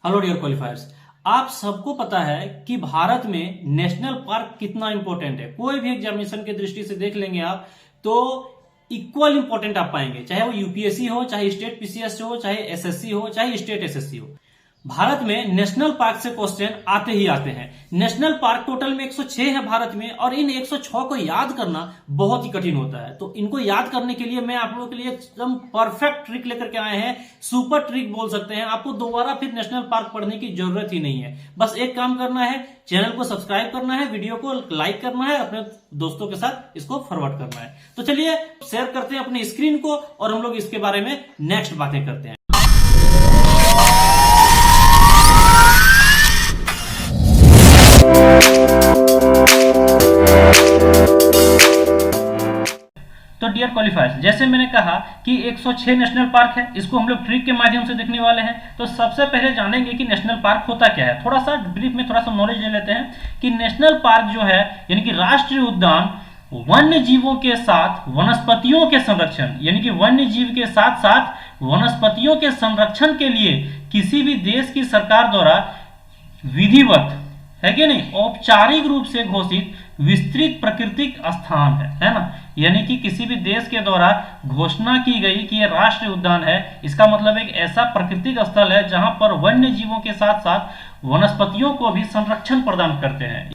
Hello dear क्वालिफायर्स। आप सबको पता है कि भारत में नेशनल पार्क कितना इंपॉर्टेंट है। कोई भी एग्जामिनेशन की दृष्टि से देख लेंगे आप तो इक्वल इंपॉर्टेंट आप पाएंगे, चाहे वो यूपीएससी हो, चाहे स्टेट पीसीएस हो, चाहे एसएससी हो, चाहे स्टेट एसएससी हो। भारत में नेशनल पार्क से क्वेश्चन आते ही आते हैं। नेशनल पार्क टोटल में 106 है भारत में, और इन 106 को याद करना बहुत ही कठिन होता है। तो इनको याद करने के लिए मैं आप लोगों के लिए एकदम परफेक्ट ट्रिक लेकर के आए हैं। सुपर ट्रिक बोल सकते हैं। आपको दोबारा फिर नेशनल पार्क पढ़ने की जरूरत ही नहीं है। बस एक काम करना है, चैनल को सब्सक्राइब करना है, वीडियो को लाइक करना है, अपने दोस्तों के साथ इसको फॉरवर्ड करना है। तो चलिए शेयर करते हैं अपने स्क्रीन को और हम लोग इसके बारे में नेक्स्ट बातें करते हैं। तो डियर क्वालिफायर्स, जैसे मैंने कहा कि 106 नेशनल पार्क है, इसको हम लोग ट्रिक के माध्यम से देखने वाले हैं। तो सबसे पहले जानेंगे कि नेशनल पार्क होता क्या है। थोड़ा सा ब्रीफ में थोड़ा सा नॉलेज ले लेते हैं कि नेशनल पार्क जो है यानी कि राष्ट्रीय उद्यान वन्य जीवों के साथ वनस्पतियों के संरक्षण, यानी कि वन्य जीव के साथ साथ वनस्पतियों के संरक्षण के लिए किसी भी देश की सरकार द्वारा विधिवत है कि नहीं, औपचारिक रूप से घोषित विस्तृत प्राकृतिक स्थान है ना। यानी कि किसी भी देश के द्वारा घोषणा की गई कि यह राष्ट्रीय उद्यान है, इसका मतलब एक ऐसा प्राकृतिक स्थल है जहां पर वन्य जीवों के साथ साथ वनस्पतियों को भी संरक्षण प्रदान करते हैं।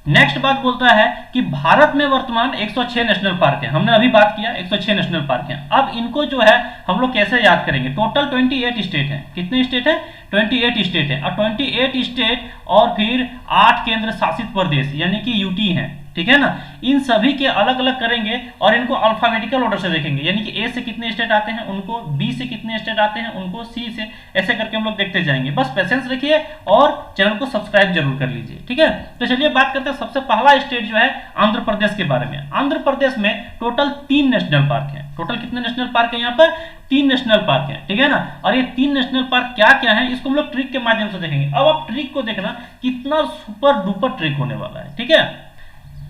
नेक्स्ट बात बोलता है कि भारत में वर्तमान 106 नेशनल पार्क है। हमने अभी बात किया 106 नेशनल पार्क हैं। अब इनको जो है हम लोग कैसे याद करेंगे। टोटल 28 स्टेट हैं। कितने स्टेट हैं? 28 स्टेट हैं। और 28 स्टेट और फिर 8 केंद्र शासित प्रदेश यानी कि यूटी हैं, ठीक है ना। इन सभी के अलग अलग करेंगे और इनको अल्फाबेटिकल ऑर्डर से देखेंगे, यानी कि ए से कितने स्टेट आते हैं उनको, बी से कितने स्टेट आते हैं उनको, सी से, ऐसे करके हम लोग देखते जाएंगे। बस पेशेंस रखिए और चैनल को सब्सक्राइब जरूर कर लीजिए, ठीक है। तो चलिए बात करते हैं सबसे पहला स्टेट जो है आंध्र प्रदेश के बारे में। आंध्र प्रदेश में टोटल 3 नेशनल पार्क है। टोटल कितने नेशनल पार्क है यहाँ पर? 3 नेशनल पार्क है, ठीक है ना। और ये 3 नेशनल पार्क क्या क्या है इसको हम लोग ट्रिक के माध्यम से देखेंगे। अब आप ट्रिक को देखना, कितना सुपर डुपर ट्रिक होने वाला है, ठीक है।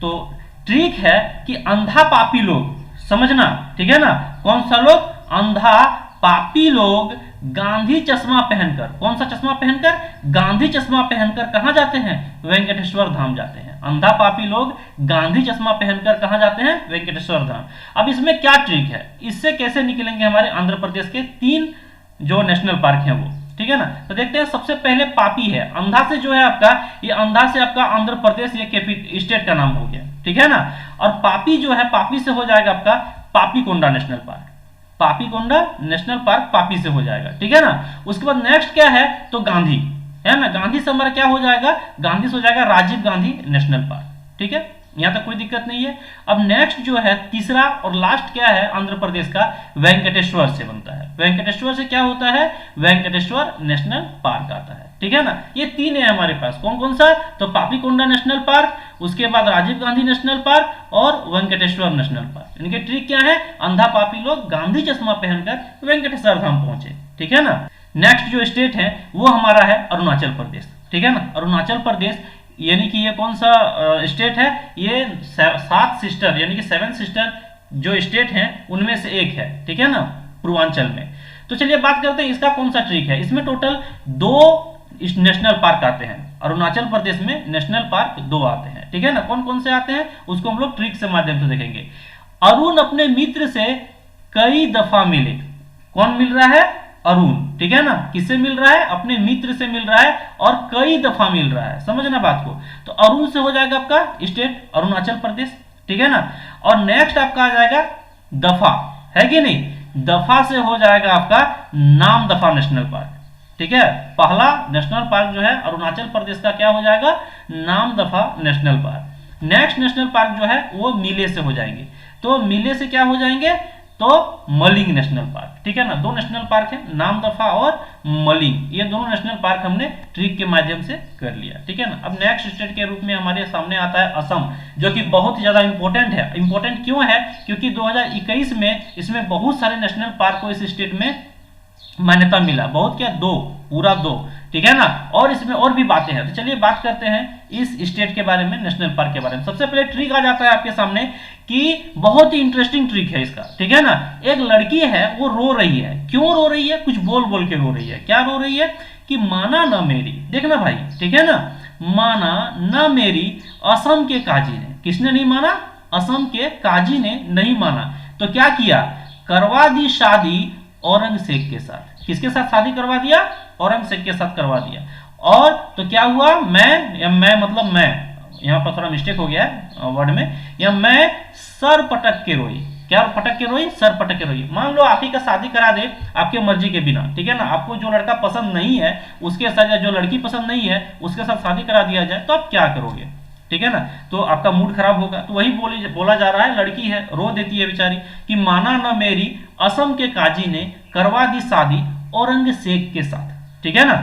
तो ट्रिक है कि अंधा पापी लोग, समझना, ठीक है ना। कौन सा लोग? अंधा पापी लोग गांधी चश्मा पहनकर, कौन सा चश्मा पहनकर? गांधी चश्मा पहनकर कहां जाते हैं? वेंकटेश्वर धाम जाते हैं। अंधा पापी लोग गांधी चश्मा पहनकर कहां जाते हैं? वेंकटेश्वर धाम। अब इसमें क्या ट्रिक है, इससे कैसे निकलेंगे हमारे आंध्र प्रदेश के 3 जो नेशनल पार्क हैं वो, ठीक है ना। तो देखते हैं सबसे पहले पापी है। अंधा से जो है आपका, ये अंधा से आपका आंध्र प्रदेश ये स्टेट का नाम हो गया, ठीक है ना। और पापी जो है, पापी से हो जाएगा आपका Papikonda national park. Papikonda national park पापी से हो जाएगा, ठीक है ना। उसके बाद नेक्स्ट क्या है? तो गांधी है ना। गांधी से हमारा क्या हो जाएगा? गांधी से हो जाएगा राजीव गांधी नेशनल पार्क, ठीक है। यहां तक कोई दिक्कत नहीं है। अब नेक्स्ट जो है तीसरा और लास्ट क्या है आंध्र प्रदेश का? वेंकटेश्वर से बनता है। वेंकटेश्वर से क्या होता है? वेंकटेश्वर नेशनल पार्क आता है, ठीक है ना। ये 3 है हमारे पास। कौन कौन सा? तो पापीकोंडा नेशनल पार्क, उसके बाद राजीव गांधी नेशनल पार्क और वेंकटेश्वर नेशनल पार्क। इनके ट्रिक क्या है? अंधा पापी लोग गांधी चश्मा पहनकर वेंकटेश्वर धाम पहुंचे, ठीक है ना। नेक्स्ट जो स्टेट है वो हमारा है अरुणाचल प्रदेश, ठीक है ना। अरुणाचल प्रदेश यानी कि ये कौन सा स्टेट है? ये 7 सिस्टर यानी कि 7 सिस्टर जो स्टेट हैं उनमें से एक है, ठीक है ना, पूर्वांचल में। तो चलिए बात करते हैं इसका कौन सा ट्रिक है। इसमें टोटल 2 नेशनल पार्क आते हैं। अरुणाचल प्रदेश में नेशनल पार्क 2 आते हैं, ठीक है ना। कौन कौन से आते हैं उसको हम लोग ट्रिक से माध्यम से देखेंगे। अरुण अपने मित्र से कई दफा मिले। कौन मिल रहा है? अरुण, ठीक है ना। किससे मिल रहा है? अपने मित्र से मिल रहा है और कई दफा मिल रहा है, समझना बात को। तो अरुण से हो जाएगा आपका स्टेट अरुणाचल प्रदेश, ठीक है ना। और नेक्स्ट आपका आ जाएगा दफा, है कि नहीं। दफा से हो जाएगा आपका नाम दफा नेशनल पार्क, ठीक है। पहला नेशनल पार्क जो है अरुणाचल प्रदेश का क्या हो जाएगा? नाम दफा national park. Next national park जो है वो मिले से हो जाएंगे। तो मिले से क्या हो जाएंगे? तो मलिंग नेशनल पार्क, ठीक है ना। 2 नेशनल पार्क है, नाम दफा और मलिंग। ये दोनों नेशनल पार्क हमने ट्रिक के माध्यम से कर लिया, ठीक है ना। अब नेक्स्ट स्टेट के रूप में हमारे सामने आता है असम, जो कि बहुत ही ज्यादा इंपॉर्टेंट है। इंपॉर्टेंट क्यों है? क्योंकि 2021 में इसमें बहुत सारे नेशनल पार्क को इस स्टेट में मान्यता मिला। बहुत क्या? 2, पूरा 2, ठीक है ना। और इसमें और भी बातें हैं, तो चलिए बात करते हैं इस स्टेट के बारे में, नेशनल पार्क के बारे में। सबसे पहले ट्रिक आ जाता है आपके सामने कि बहुत ही इंटरेस्टिंग ट्रिक है इसका, ठीक है ना। एक लड़की है वो रो रही है, क्यों रो रही है, कुछ बोल बोल के रो रही है। क्या रो रही है कि माना न मेरी, देखना भाई, ठीक है ना, माना न मेरी असम के काजी ने। किसने नहीं माना, असम के काजी ने नहीं माना, तो क्या किया, करवा दी शादी औरंगजेब के साथ। किसके साथ शादी करवा दिया, औरंगजेब के साथ करवा दिया। और तो क्या हुआ, मैं मतलब मैं, यहां पर थोड़ा मिस्टेक हो गया है वर्ड में, या मैं सर पटक के रोई। क्या पटक के रोई, सर पटक के रोई। मान लो आप ही का शादी करा दे आपके मर्जी के बिना, ठीक है ना, आपको जो लड़का पसंद नहीं है उसके साथ, या जो लड़की पसंद नहीं है उसके साथ शादी करा दिया जाए, तो आप क्या करोगे, ठीक है ना। तो आपका मूड खराब होगा। तो वही बोला जा रहा है, लड़की है रो देती है बेचारी कि माना न मेरी असम के काजी ने करवा दी शादी औरंगजेब के साथ, ठीक है ना।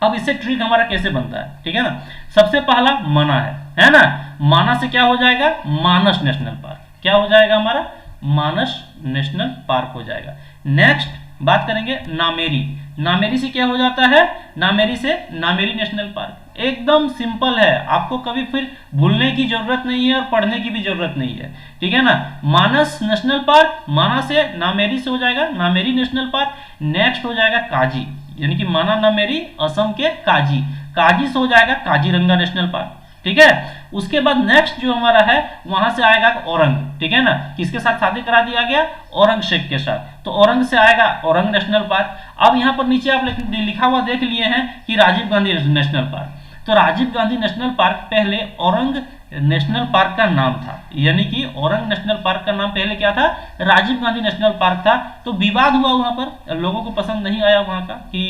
अब इससे ट्रिक हमारा कैसे बनता है, ठीक है ना। सबसे पहला मना है ना, माना से क्या हो जाएगा, मानस नेशनल पार्क। क्या हो जाएगा हमारा, मानस नेशनल पार्क हो जाएगा। नेक्स्ट बात करेंगे नामेरी। नामेरी से क्या हो जाता है, नामेरी से नामेरी नेशनल पार्क। एकदम सिंपल है, आपको कभी फिर भूलने की जरूरत नहीं है और पढ़ने की भी जरूरत नहीं है, ठीक है ना। मानस नेशनल पार्क, माना से नामेरी से हो जाएगा नामेरी नेशनल पार्क। नेक्स्ट हो जाएगा काजी, यानी कि माना नामेरी असम के काजी, काजी से हो जाएगा काजीरंगा नेशनल पार्क, ठीक है। उसके बाद नेक्स्ट जो हमारा है वहां से आएगा औरंग, ठीक है ना, किसके साथ शादी करा दिया गया, औरंगजेब के साथ, तो औरंग से आएगा औरंग नेशनल पार्क। अब यहाँ पर नीचे आप लिखा हुआ देख लिए हैं कि राजीव गांधी नेशनल पार्क, तो राजीव गांधी नेशनल पार्क पहले औरंग नेशनल पार्क का नाम था, यानी कि औरंग नेशनल पार्क का नाम पहले क्या था, राजीव गांधी नेशनल पार्क था। तो विवाद हुआ वहां पर, लोगों को पसंद नहीं आया वहां का कि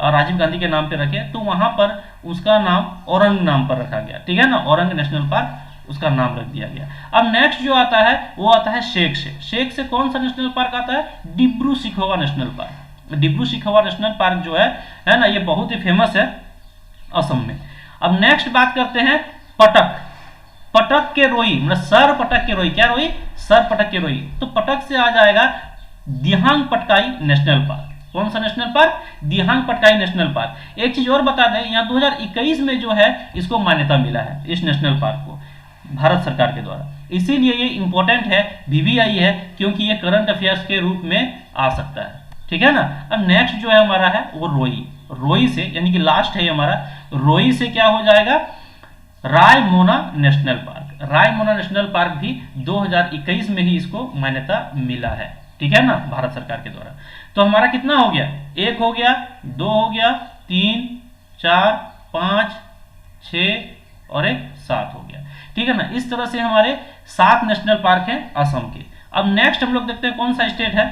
राजीव गांधी के नाम पे रखे, तो वहां पर उसका नाम औरंग नाम पर रखा गया, ठीक है ना, औरंग नेशनल पार्क उसका नाम रख दिया गया। अब नेक्स्ट जो आता है वो आता है शेख से। शेख से कौन सा नेशनल पार्क आता है, Dibru Saikhowa national park. Dibru Saikhowa national park जो है ना, ये बहुत ही फेमस है असम में। अब नेक्स्ट बात करते हैं पटक। पटक के रोई, मतलब सर पटक के रोई, क्या रोई, सर पटक के रोई, तो पटक से आ जाएगा दिहांग पटकाई नेशनल पार्क। कौन सा नेशनल पार्क, दिहांग पटकाई नेशनल पार्क। एक चीज और बता दें, यहाँ 2021 में जो है इसको मान्यता मिला है, इस नेशनल पार्क को भारत सरकार के द्वारा, इसीलिए ये इंपॉर्टेंट है, वीवीआई है, क्योंकि ये करंट अफेयर्स के रूप में आ सकता है, ठीक है ना। अब नेक्स्ट जो है हमारा है वो रोई। रोई से, यानी कि लास्ट है हमारा, रोई से क्या हो जाएगा, Raimona national park. Raimona national park भी 2021 में ही इसको मान्यता मिला है, ठीक है ना, भारत सरकार के द्वारा। तो हमारा कितना हो गया, 1 हो गया, 2 हो गया, 3, 4, 5, 6 और 1 7 हो गया, ठीक है ना। इस तरह से हमारे 7 नेशनल पार्क हैं असम के। अब नेक्स्ट हम लोग देखते हैं कौन सा स्टेट है,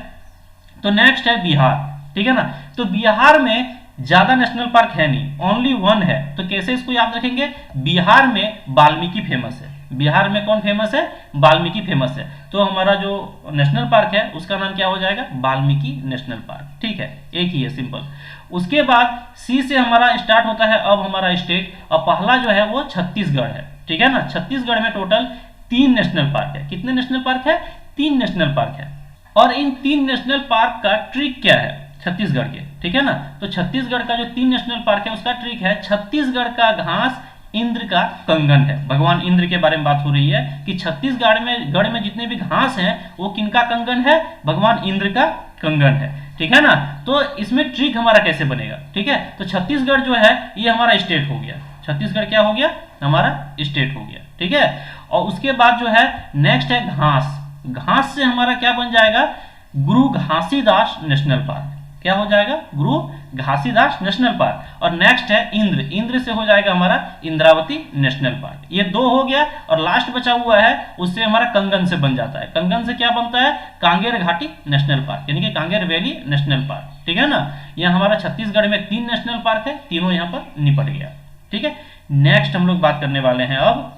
तो नेक्स्ट है बिहार, ठीक है ना। तो बिहार में ज्यादा नेशनल पार्क है नहीं, ओनली 1 है। तो कैसे इसको याद रखेंगे, बिहार में वाल्मीकि फेमस है। बिहार में कौन फेमस है, वाल्मीकि फेमस है। तो हमारा जो नेशनल पार्क है उसका नाम क्या हो जाएगा, वाल्मीकि नेशनल पार्क, ठीक है, एक ही है, सिंपल। उसके बाद सी से हमारा स्टार्ट होता है अब हमारा स्टेट, और पहला जो है वो छत्तीसगढ़ है, ठीक है ना। छत्तीसगढ़ में टोटल 3 नेशनल पार्क है। कितने नेशनल पार्क है, 3 नेशनल पार्क है। और इन 3 नेशनल पार्क का ट्रिक क्या है छत्तीसगढ़ के, ठीक है ना। तो छत्तीसगढ़ का जो 3 नेशनल पार्क है उसका ट्रिक है, छत्तीसगढ़ का घास इंद्र का कंगन है। भगवान इंद्र के बारे में बात हो रही है कि छत्तीसगढ़ में जितने भी घास हैं वो किनका कंगन है, भगवान इंद्र का कंगन है, ठीक है ना। तो इसमें ट्रिक हमारा कैसे बनेगा, ठीक है। तो छत्तीसगढ़ जो है ये हमारा स्टेट हो गया, छत्तीसगढ़ क्या हो गया, हमारा स्टेट हो गया, ठीक है। और उसके बाद जो है नेक्स्ट है घास। घास से हमारा क्या बन जाएगा, गुरु घासीदास नेशनल पार्क। क्या हो जाएगा, गुरु घासीदास नेशनल पार्क। और नेक्स्ट है इंद्र। इंद्र से हो जाएगा हमारा इंद्रावती नेशनल पार्क। ये 2 हो गया, और लास्ट बचा हुआ है उससे हमारा कंगन से बन जाता है। कंगन से क्या बनता है, कांगेर घाटी नेशनल पार्क, यानी कि कांगेर वैली नेशनल पार्क, ठीक है ना। यह हमारा छत्तीसगढ़ में 3 नेशनल पार्क है, तीनों यहाँ पर निपट गया, ठीक है। नेक्स्ट हम लोग बात करने वाले हैं अब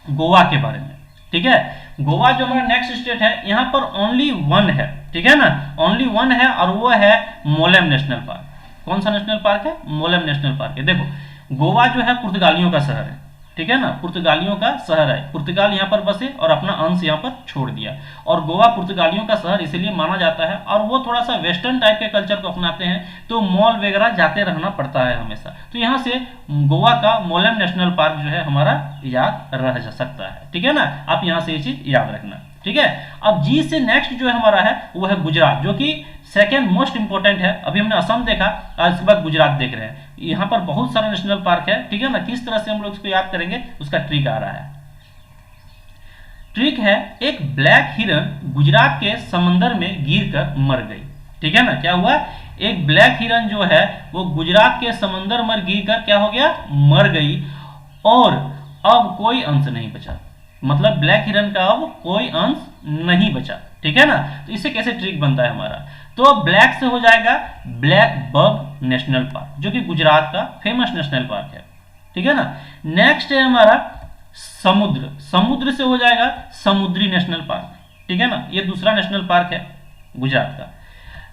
गोवा के बारे में, ठीक है। गोवा जो हमारा नेक्स्ट स्टेट है, यहाँ पर ओनली 1 है, ठीक है ना, ओनली 1 है, और वो है मोलेम नेशनल पार्क। कौन सा नेशनल पार्क है, मोलेम नेशनल पार्क है। देखो गोवा जो है पुर्तगालियों का शहर है, ठीक है ना, पुर्तगालियों का शहर है, पुर्तगाल यहाँ पर बसे और अपना अंश यहाँ पर छोड़ दिया। और गोवा पुर्तगालियों का शहर इसलिए माना जाता है, और वो थोड़ा सा वेस्टर्न टाइप के कल्चर को अपनाते हैं, तो मॉल वगैरह जाते रहना पड़ता है हमेशा। तो यहाँ से गोवा का मोलेम नेशनल पार्क जो है हमारा याद रह जा सकता है, ठीक है ना, आप यहाँ से ये चीज याद रखना, ठीक है। अब जी से नेक्स्ट जो है हमारा है वो है गुजरात, जो कि सेकेंड मोस्ट इंपोर्टेंट है। अभी हमने असम देखा और इसके बाद गुजरात देख रहे हैं। यहाँ पर बहुत सारा नेशनल पार्क है, ठीक है ना। किस तरह से हम लोग इसको याद करेंगे उसका ट्रिक आ रहा है। ट्रिक है, एक ब्लैक हिरन गुजरात के समंदर में गिरकर मर गई, ठीक है ना। क्या हुआ, एक ब्लैक हिरन जो है वो गुजरात के समंदर में गिरकर क्या हो गया, मर गई, और अब कोई अंश नहीं बचा, मतलब ब्लैक हिरन का अब कोई अंश नहीं बचा, ठीक है ना। तो इससे कैसे ट्रिक बनता है हमारा, तो अब ब्लैक से हो जाएगा ब्लैक बग नेशनल पार्क, जो कि गुजरात का फेमस नेशनल पार्क है, ठीक है ना। नेक्स्ट है हमारा समुद्र, समुद्र से हो जाएगा समुद्री नेशनल पार्क, ठीक है ना, ये दूसरा नेशनल पार्क है गुजरात का।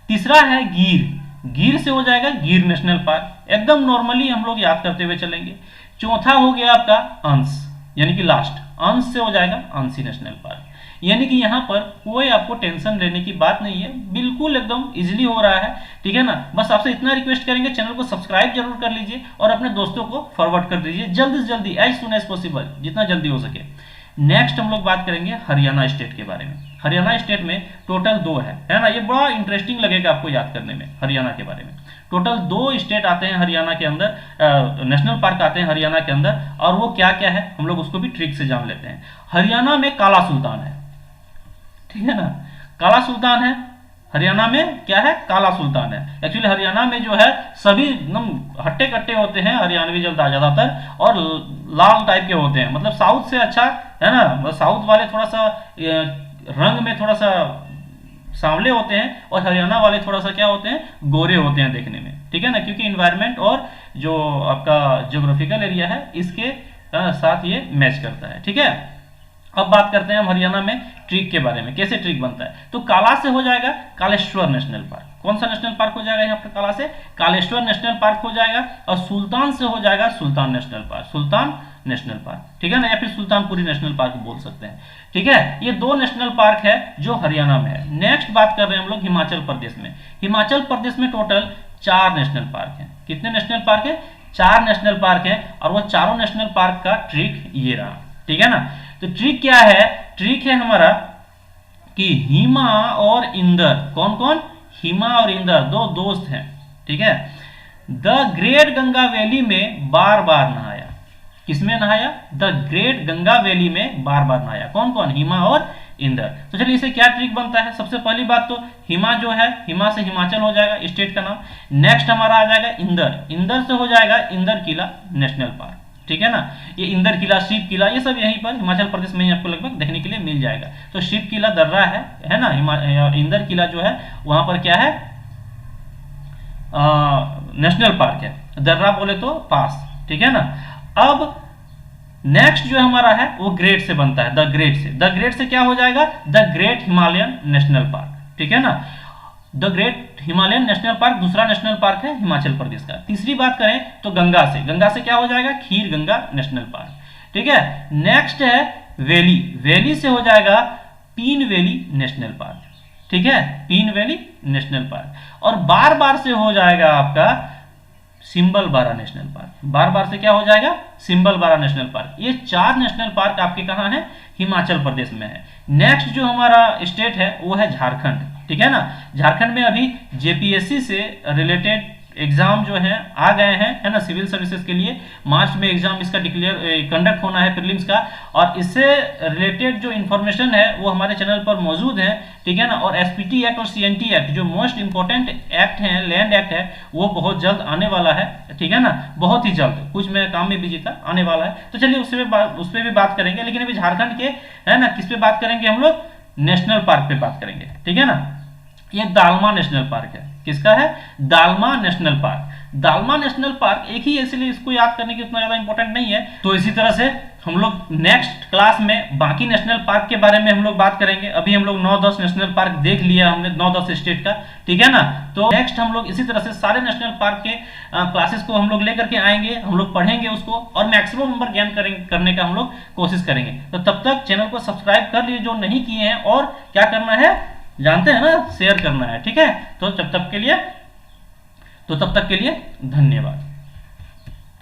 तीसरा है गिर, गिर से हो जाएगा गिर नेशनल पार्क, एकदम नॉर्मली हम लोग याद करते हुए चलेंगे। चौथा हो गया आपका अंश, यानी कि लास्ट, अंश से हो जाएगा अंशी नेशनल पार्क। यानी कि यहाँ पर कोई आपको टेंशन लेने की बात नहीं है, बिल्कुल एकदम इजीली हो रहा है, ठीक है ना। बस आपसे इतना रिक्वेस्ट करेंगे, चैनल को सब्सक्राइब जरूर कर लीजिए और अपने दोस्तों को फॉरवर्ड कर दीजिए जल्दी से जल्दी, एज सुन एज पॉसिबल, जितना जल्दी हो सके। नेक्स्ट हम लोग बात करेंगे हरियाणा स्टेट के बारे में। हरियाणा स्टेट में टोटल 2 है ना, ये बड़ा इंटरेस्टिंग लगेगा आपको याद करने में। हरियाणा के बारे में टोटल 2 स्टेट आते हैं हरियाणा के अंदर, नेशनल पार्क आते हैं हरियाणा के अंदर, और वो क्या क्या है हम लोग उसको भी ट्रिक से जान लेते हैं। हरियाणा में काला सुल्तान है, ठीक है ना, काला सुल्तान है हरियाणा में, क्या है, काला सुल्तान है। एक्चुअली हरियाणा में जो है सभी एकदम हट्टे कट्टे होते हैं हरियाणवी ज्यादातर, और लाल टाइप के होते हैं, मतलब साउथ से अच्छा है ना, साउथ वाले थोड़ा सा रंग में थोड़ा सा सांवले होते हैं, और हरियाणा वाले थोड़ा सा क्या होते हैं, गोरे होते हैं देखने में, ठीक है ना, क्योंकि इन्वायरमेंट और जो आपका ज्योग्राफिकल एरिया है इसके साथ ये मैच करता है, ठीक है। अब बात करते हैं हम हरियाणा में ट्रिक के बारे में, कैसे ट्रिक बनता है। तो काला से हो जाएगा कालेश्वर नेशनल पार्क, कौन सा नेशनल पार्क हो जाएगा यहाँ पर, काला से कालेश्वर नेशनल पार्क हो जाएगा, और सुल्तान से हो जाएगा सुल्तान नेशनल पार्क, सुल्तान नेशनल पार्क, ठीक है ना, या फिर सुल्तानपुरी नेशनल पार्क बोल सकते हैं, ठीक है। ये 2 नेशनल पार्क है जो हरियाणा में है। नेक्स्ट बात कर रहे हैं हम लोग हिमाचल प्रदेश में। हिमाचल प्रदेश में टोटल 4 नेशनल पार्क हैं। कितने नेशनल पार्क है, 4 नेशनल पार्क है, और वो चारों नेशनल पार्क का ट्रिक ये रहा, ठीक है ना। तो ट्रिक क्या है, ट्रिक है हमारा कि हिमा और इंदर, कौन कौन, हिमा और इंदर 2 दोस्त हैं, ठीक है। द ग्रेट गंगा वैली में बार बार नहाया, किसमें नहाया, द ग्रेट गंगा वैली में बार बार नहाया, कौन कौन, हिमा और इंदर। तो चलिए इसे क्या ट्रिक बनता है, सबसे पहली बात तो हिमा जो है, हिमा से हिमाचल हो जाएगा स्टेट का नाम। नेक्स्ट हमारा आ जाएगा इंदर, इंदर से हो जाएगा इंदर किला नेशनल पार्क, ठीक है ना। ये इंदर किला, शिव किला, ये सब यहीं पर हिमाचल प्रदेश में ही आपको लगभग देखने के लिए मिल जाएगा। तो शिव किला दर्रा है ना, इंदर किला जो है वहां पर क्या है, नेशनल पार्क है, दर्रा बोले तो पास, ठीक है ना। अब नेक्स्ट जो हमारा है वो ग्रेट से बनता है, द ग्रेट से, द ग्रेट से क्या हो जाएगा, the great Himalayan national park, ठीक है ना। The great Himalayan national park दूसरा नेशनल पार्क है हिमाचल प्रदेश का। तीसरी बात करें तो गंगा से, गंगा से क्या हो जाएगा, खीर गंगा नेशनल पार्क, ठीक है। नेक्स्ट है वैली, वैली से हो जाएगा पीन वैली नेशनल पार्क, ठीक है, पीन वैली नेशनल पार्क। और बार बार से हो जाएगा आपका सिंबल बारा नेशनल पार्क, बार बार से क्या हो जाएगा, सिंबल बारा नेशनल पार्क। ये 4 नेशनल पार्क आपके कहाँ है, हिमाचल प्रदेश में है। नेक्स्ट जो हमारा स्टेट है वो है झारखंड, ठीक है ना। झारखंड में अभी जेपीएससी से रिलेटेड एग्जाम जो है आ गए हैं, है ना, सिविल सर्विसेज के लिए मार्च में एग्जाम इसका कंडक्ट होना है प्रीलिम्स का, और इससे रिलेटेड जो इन्फॉर्मेशन है वो हमारे चैनल पर मौजूद है, ठीक है ना। और एसपीटी एक्ट और सीएनटी एक्ट जो मोस्ट इंपॉर्टेंट एक्ट है, लैंड एक्ट है, वो बहुत जल्द आने वाला है, ठीक है ना, बहुत ही जल्द, कुछ मैं काम में बिजी था, आने वाला है। तो चलिए उस पर भी बात करेंगे, लेकिन अभी झारखंड के, है ना, किस पे बात करेंगे हम लोग, नेशनल पार्क पे बात करेंगे, ठीक है ना। ये दालमा नेशनल पार्क है, किसका है, dalma national park. Dalma national park एक ही है, इसलिए इसको याद करने की उतना ज्यादा इंपॉर्टेंट नहीं है। तो इसी तरह से हम लोग नेक्स्ट क्लास में बाकी नेशनल पार्क के बारे में हम लोग बात करेंगे। अभी हम लोग 9-10 नेशनल पार्क देख लिया हमने, 9-10 स्टेट का, ठीक है ना। तो नेक्स्ट हम लोग इसी तरह से सारे नेशनल पार्क के क्लासेस को हम लोग लेकर के आएंगे, हम लोग पढ़ेंगे उसको और मैक्सिमम नंबर ज्ञान करने का हम लोग कोशिश करेंगे। तो तब तक चैनल को सब्सक्राइब कर लीजिए जो नहीं किए हैं, और क्या करना है जानते हैं ना, शेयर करना है, ठीक है। तो तब तक के लिए धन्यवाद।